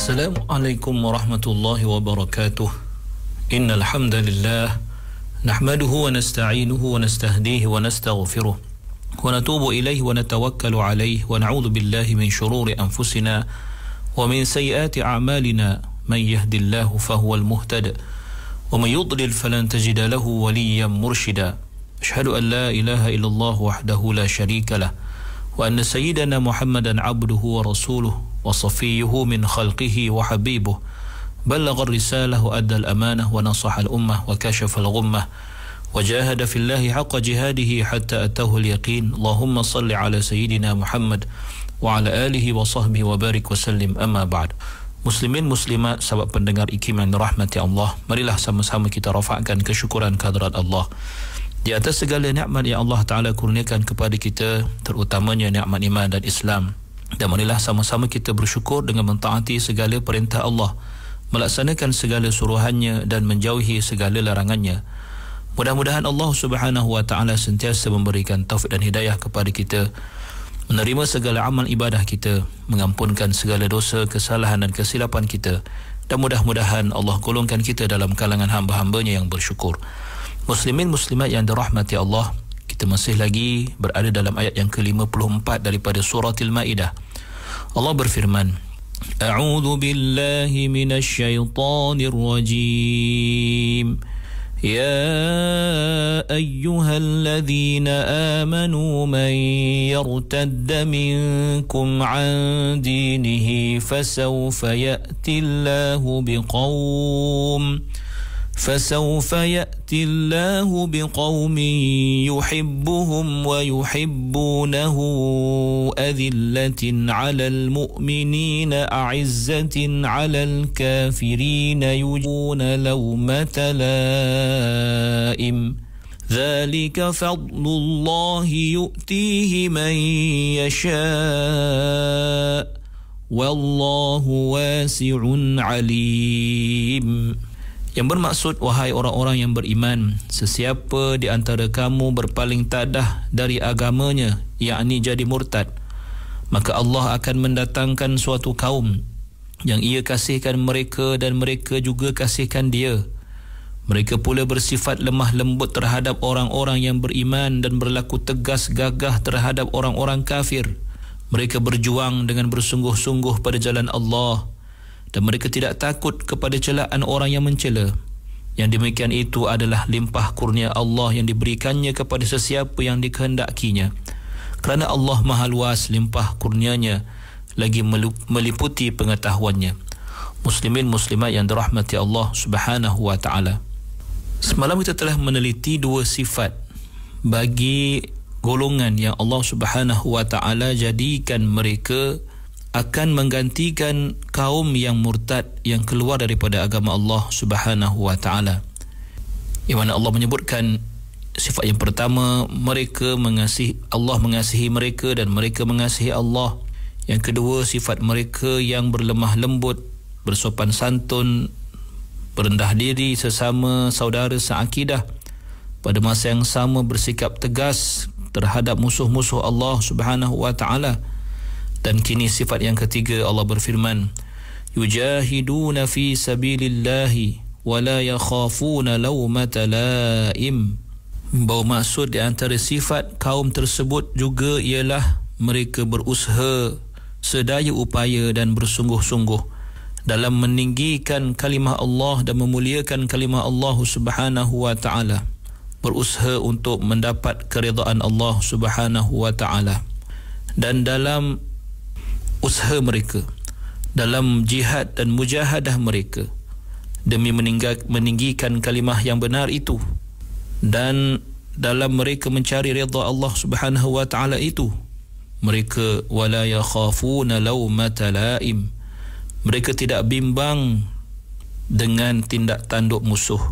Assalamualaikum warahmatullahi wabarakatuh. Innal hamdalillah nahmaduhu wa nasta'inuhu wa nastahdihi wa nastaghfiruh wa natubu ilaihi wa natawakkalu alaihi wa na'udzu billahi min shururi anfusina wa min sayyiati a'malina. Man yahdihillahu fahuwal muhtadi wa man yudlil falan tajida lahu waliyyan murshida. Asyhadu an la ilaha illallah wahdahu la syarika lah wa anna sayyidana Muhammadan abduhu wa rasuluh wa safiyuhu min khalqihi wa habibuh. Ballagha ar-risalah wa adda al-amanah wa nasaha al-ummah wa kashafa al-ghummah wa jahada fillahi haqqa jihadihi hatta atahu al-yaqin. Allahumma salli ala sayyidina Muhammad wa ala alihi wa sahbihi wa barik wa sallim. Amma ba'd. Muslimin muslimat, sahabat pendengar ikiman rahmati Allah, marilah sama-sama kita rafa'kan kesyukuran kehadrat Allah di atas segala nikmat yang Allah Ta'ala kurniakan kepada kita, terutamanya nikmat iman dan Islam. Dan marilah sama-sama kita bersyukur dengan mentaati segala perintah Allah, melaksanakan segala suruhannya dan menjauhi segala larangannya. Mudah-mudahan Allah Subhanahu wa Ta'ala sentiasa memberikan taufik dan hidayah kepada kita, menerima segala amal ibadah kita, mengampunkan segala dosa, kesalahan dan kesilapan kita, dan mudah-mudahan Allah golongkan kita dalam kalangan hamba-hambanya yang bersyukur. Muslimin muslimat yang dirahmati Allah, kita masih lagi berada dalam ayat yang ke-54 daripada surah Al-Maidah. Allah berfirman, A'udzu billahi minasy syaithanir rajim. Ya ayyuhalladzina amanu man yartadda minkum an dinihi fasawfa ya'ti Allahu بقوم يحبهم ويحبونه أذلة على المؤمنين أعزة على الكافرين يجون لومة لائم ذلك فضل الله يؤتيه من يشاء والله واسع عليم. Yang bermaksud, wahai orang-orang yang beriman, sesiapa di antara kamu berpaling tadah dari agamanya, yakni jadi murtad, maka Allah akan mendatangkan suatu kaum yang ia kasihkan mereka dan mereka juga kasihkan dia. Mereka pula bersifat lemah lembut terhadap orang-orang yang beriman dan berlaku tegas gagah terhadap orang-orang kafir. Mereka berjuang dengan bersungguh-sungguh pada jalan Allah, dan mereka tidak takut kepada celaan orang yang mencela. Yang demikian itu adalah limpah kurnia Allah yang diberikannya kepada sesiapa yang dikehendakinya. Kerana Allah maha luas limpah kurnianya, lagi meliputi pengetahuannya. Muslimin muslimat yang dirahmati Allah Subhanahu wa Ta'ala, semalam kita telah meneliti dua sifat bagi golongan yang Allah Subhanahu wa Ta'ala jadikan mereka akan menggantikan kaum yang murtad, yang keluar daripada agama Allah Subhanahu wa Ta'ala. Yang mana Allah menyebutkan sifat yang pertama, mereka mengasihi Allah, mengasihi mereka dan mereka mengasihi Allah. Yang kedua, sifat mereka yang berlemah lembut, bersopan santun, berendah diri sesama saudara seakidah, pada masa yang sama bersikap tegas terhadap musuh-musuh Allah Subhanahu wa Ta'ala. Dan kini sifat yang ketiga, Allah berfirman, yujahiduna fi sabilillahi wa la yakhafuna lawmata laim. Bahawa maksud di antara sifat kaum tersebut juga ialah mereka berusaha sedaya upaya dan bersungguh-sungguh dalam meninggikan kalimah Allah dan memuliakan kalimah Allah Subhanahu wa Ta'ala, berusaha untuk mendapat keridaan Allah Subhanahu wa Ta'ala. Dan dalam usaha mereka, dalam jihad dan mujahadah mereka demi meninggikan kalimah yang benar itu, dan dalam mereka mencari redha Allah Subhanahu wa Ta'ala itu, mereka wala yakhafuna lawmata laim, mereka tidak bimbang dengan tindak tanduk musuh,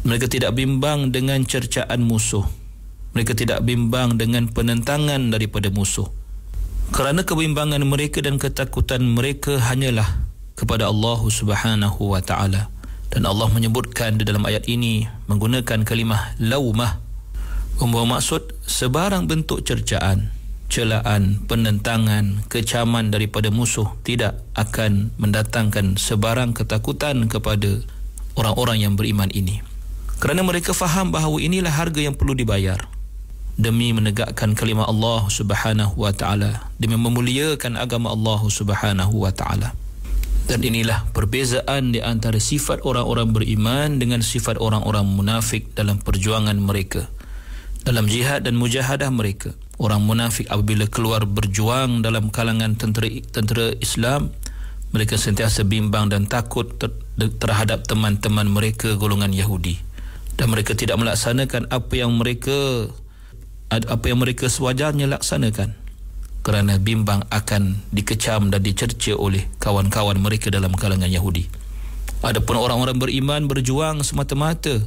mereka tidak bimbang dengan cercaan musuh, mereka tidak bimbang dengan penentangan daripada musuh. Kerana kebimbangan mereka dan ketakutan mereka hanyalah kepada Allah Subhanahu wa Ta'ala. Dan Allah menyebutkan di dalam ayat ini menggunakan kalimah laumah, membawa maksud sebarang bentuk cercaan, celaan, penentangan, kecaman daripada musuh tidak akan mendatangkan sebarang ketakutan kepada orang-orang yang beriman ini. Kerana mereka faham bahawa inilah harga yang perlu dibayar demi menegakkan kalimah Allah Subhanahu wa taala, demi memuliakan agama Allah Subhanahu wa taala. Dan inilah perbezaan di antara sifat orang-orang beriman dengan sifat orang-orang munafik dalam perjuangan mereka, dalam jihad dan mujahadah mereka. Orang munafik apabila keluar berjuang dalam kalangan tentera Islam, mereka sentiasa bimbang dan takut terhadap teman-teman mereka golongan Yahudi, dan mereka tidak melaksanakan apa yang mereka sewajarnya laksanakan kerana bimbang akan dikecam dan dicerca oleh kawan-kawan mereka dalam kalangan Yahudi. Adapun orang-orang beriman berjuang semata-mata.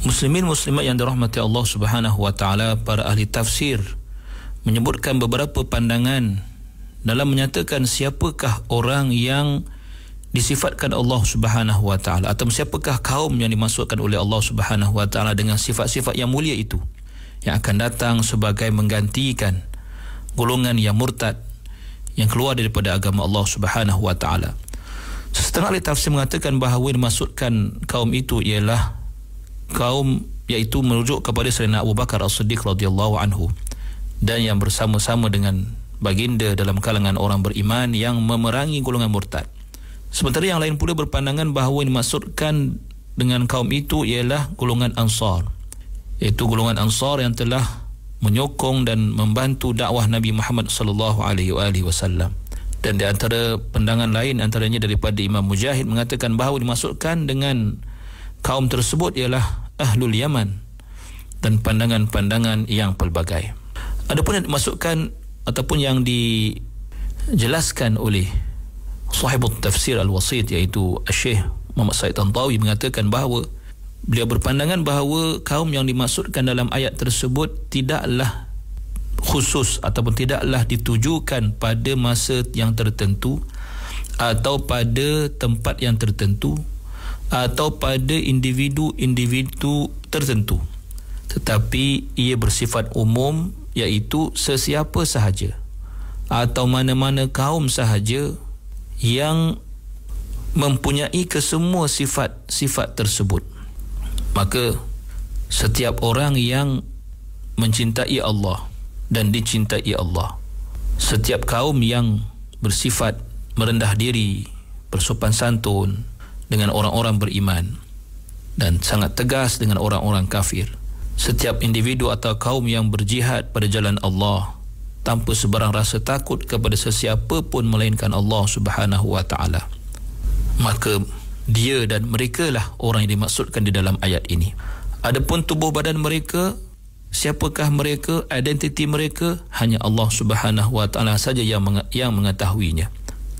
Muslimin muslimat yang dirahmati Allah Subhanahu wa taala, para ahli tafsir menyebutkan beberapa pandangan dalam menyatakan siapakah orang yang disifatkan Allah Subhanahu wa taala, atau siapakah kaum yang dimasukkan oleh Allah Subhanahu wa taala dengan sifat-sifat yang mulia itu, yang akan datang sebagai menggantikan golongan yang murtad yang keluar daripada agama Allah Subhanahu wa taala. Setengah ahli tafsir mengatakan bahawa dimaksudkan kaum itu ialah kaum, iaitu merujuk kepada Sayyidina Abu Bakar As-Siddiq radhiyallahu anhu, dan yang bersama-sama dengan baginda dalam kalangan orang beriman yang memerangi golongan murtad. Sementara yang lain pula berpandangan bahawa dimaksudkan dengan kaum itu ialah golongan Ansar, iaitu golongan Ansar yang telah menyokong dan membantu dakwah Nabi Muhammad sallallahu alaihi wasallam. Dan di antara pandangan lain, antaranya daripada Imam Mujahid, mengatakan bahawa dimaksudkan dengan kaum tersebut ialah Ahlul Yaman, dan pandangan-pandangan yang pelbagai. Adapun yang dimasukkan ataupun yang dijelaskan oleh sahibut tafsir Al-Wasit, iaitu Syekh Muhammad Said Tantawi, mengatakan bahawa beliau berpandangan bahawa kaum yang dimaksudkan dalam ayat tersebut tidaklah khusus ataupun tidaklah ditujukan pada masa yang tertentu, atau pada tempat yang tertentu, atau pada individu-individu tertentu, tetapi ia bersifat umum, iaitu sesiapa sahaja atau mana-mana kaum sahaja yang mempunyai kesemua sifat-sifat tersebut. Maka setiap orang yang mencintai Allah dan dicintai Allah, setiap kaum yang bersifat merendah diri, bersopan santun dengan orang-orang beriman, dan sangat tegas dengan orang-orang kafir, setiap individu atau kaum yang berjihad pada jalan Allah tanpa sebarang rasa takut kepada sesiapa pun melainkan Allah Subhanahu wa taala, maka dia dan mereka lah orang yang dimaksudkan di dalam ayat ini. Adapun tubuh badan mereka, siapakah mereka, identiti mereka, hanya Allah Subhanahu wa taala saja yang mengetahuinya.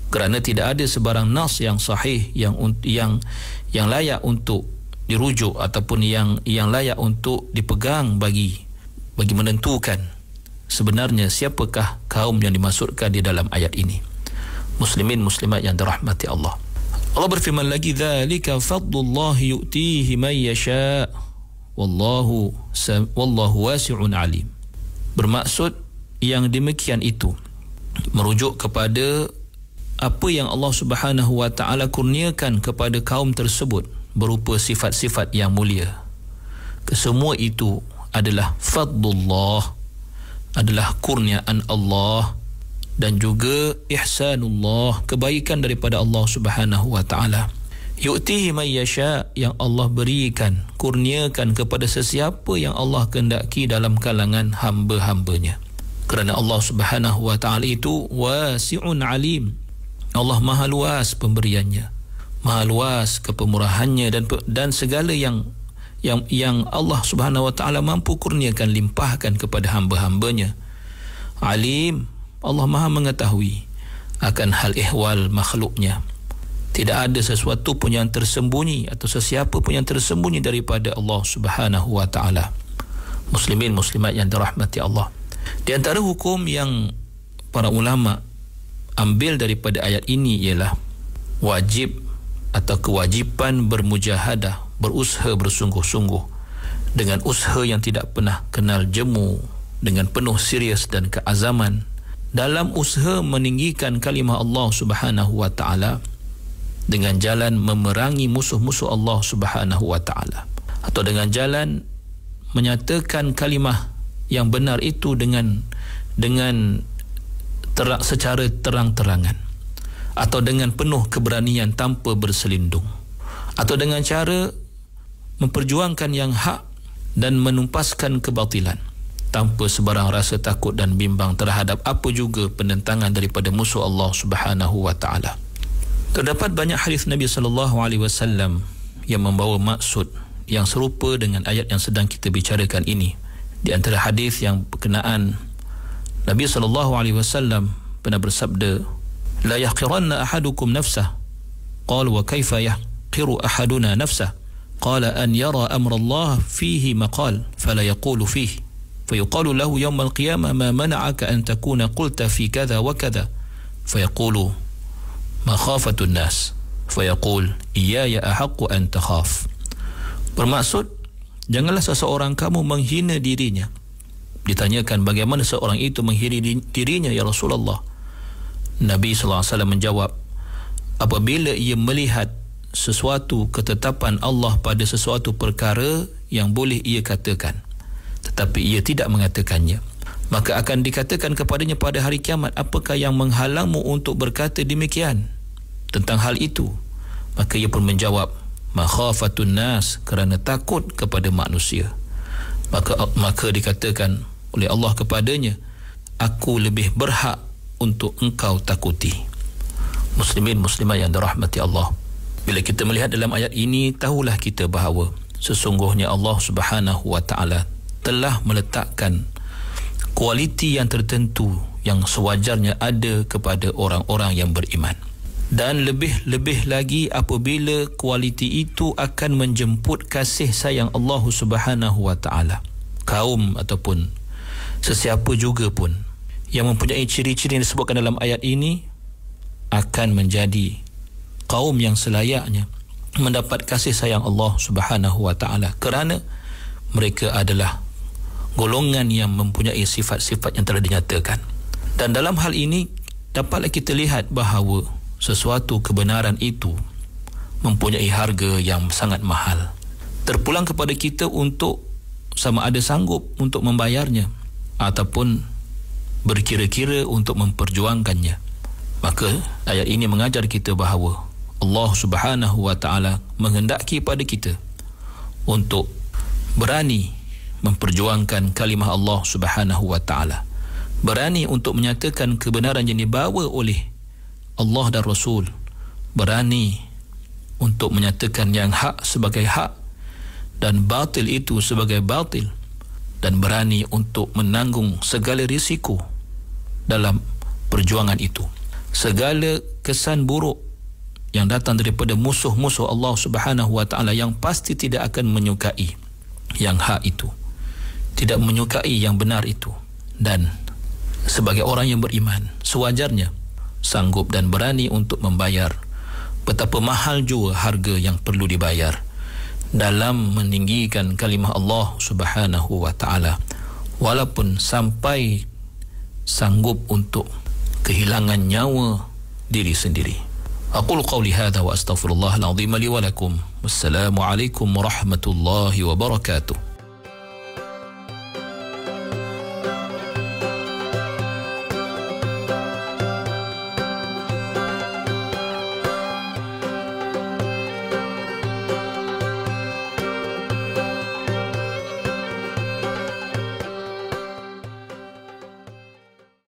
Kerana tidak ada sebarang nas yang sahih yang layak untuk dirujuk ataupun yang layak untuk dipegang bagi menentukan sebenarnya siapakah kaum yang dimaksudkan di dalam ayat ini. Muslimin muslimat yang dirahmati Allah. Allah berfirman lagi, "Dzalika fadlullahi yu'tihi man yasha' wallahu wasi'un alim." Bermaksud yang demikian itu merujuk kepada apa yang Allah Subhanahu wa taala kurniakan kepada kaum tersebut berupa sifat-sifat yang mulia. Kesemua itu adalah fadlullah, adalah kurniaan Allah, dan juga ihsanullah, kebaikan daripada Allah Subhanahu wa taala. Yu'tihi man yasha, yang Allah berikan, kurniakan kepada sesiapa yang Allah kehendaki dalam kalangan hamba-hambanya. Kerana Allah Subhanahu wa taala itu wasi'un alim. Allah maha luas pemberiannya, maha luas kepemurahannya, dan segala yang Allah Subhanahu wa taala mampu kurniakan, limpahkan kepada hamba-hambanya. Alim, Allah maha mengetahui akan hal ihwal makhluknya. Tidak ada sesuatu pun yang tersembunyi atau sesiapa pun yang tersembunyi daripada Allah Subhanahu wa taala. Muslimin muslimat yang dirahmati Allah. Di antara hukum yang para ulama ambil daripada ayat ini ialah wajib atau kewajipan bermujahadah, berusaha bersungguh-sungguh dengan usaha yang tidak pernah kenal jemu dengan penuh serius dan keazaman dalam usaha meninggikan kalimah Allah Subhanahu wa taala dengan jalan memerangi musuh-musuh Allah Subhanahu wa taala, atau dengan jalan menyatakan kalimah yang benar itu secara terang-terangan, atau dengan penuh keberanian tanpa berselindung, atau dengan cara memperjuangkan yang hak dan menumpaskan kebatilan tanpa sebarang rasa takut dan bimbang terhadap apa juga penentangan daripada musuh Allah Subhanahu wa taala. Terdapat banyak hadis Nabi sallallahu alaihi wasallam yang membawa maksud yang serupa dengan ayat yang sedang kita bicarakan ini. Di antara hadis yang berkenaan, Nabi sallallahu alaihi wasallam pernah bersabda, la yahqiranna ahadukum nafsah. Qala wa kaifa yahqiru ahaduna nafsah? Qala an yara amra Allah fihi maqal fala yaqulu fihi fayuqalu lahu yawm al-qiyamah ma mana'aka an takuna qulta fi kadha wa kadha fayaqulu makhafatun nas fayaqul iyaya ahaqqu an takhaf. Bermaksud, janganlah seseorang kamu menghina dirinya. Ditanyakan bagaimana seorang itu menghina dirinya ya Rasulullah. Nabi SAW menjawab, apabila ia melihat sesuatu ketetapan Allah pada sesuatu perkara yang boleh ia katakan tetapi ia tidak mengatakannya, maka akan dikatakan kepadanya pada hari kiamat, apakah yang menghalangmu untuk berkata demikian tentang hal itu? Maka ia pun menjawab, makhafatun nas, kerana takut kepada manusia. Maka dikatakan oleh Allah kepadanya, aku lebih berhak untuk engkau takuti. Muslimin muslimat yang dirahmati Allah, bila kita melihat dalam ayat ini, tahulah kita bahawa sesungguhnya Allah Subhanahu wa taala telah meletakkan kualiti yang tertentu yang sewajarnya ada kepada orang-orang yang beriman. Dan lebih-lebih lagi apabila kualiti itu akan menjemput kasih sayang Allah Subhanahu wa taala. Kaum ataupun sesiapa juga pun yang mempunyai ciri-ciri yang disebutkan dalam ayat ini akan menjadi kaum yang selayaknya mendapat kasih sayang Allah Subhanahu wa taala, kerana mereka adalah golongan yang mempunyai sifat-sifat yang telah dinyatakan. Dan dalam hal ini dapatlah kita lihat bahawa sesuatu kebenaran itu mempunyai harga yang sangat mahal. Terpulang kepada kita untuk sama ada sanggup untuk membayarnya ataupun berkira-kira untuk memperjuangkannya. Maka ayat ini mengajar kita bahawa Allah Subhanahu wa taala menghendaki pada kita untuk berani memperjuangkan kalimah Allah Subhanahu wa taala, berani untuk menyatakan kebenaran yang dibawa oleh Allah dan Rasul, berani untuk menyatakan yang hak sebagai hak dan batil itu sebagai batil, dan berani untuk menanggung segala risiko dalam perjuangan itu. Segala kesan buruk yang datang daripada musuh-musuh Allah Subhanahu wa taala yang pasti tidak akan menyukai yang hak itu, tidak menyukai yang benar itu, dan sebagai orang yang beriman sewajarnya sanggup dan berani untuk membayar betapa mahal jua harga yang perlu dibayar dalam meninggikan kalimah Allah Subhanahu wa taala, walaupun sampai sanggup untuk kehilangan nyawa diri sendiri. Aqulu qawli hadha wa astaghfirullahal azim li wa lakum. Wassalamu alaikum warahmatullahi wabarakatuh.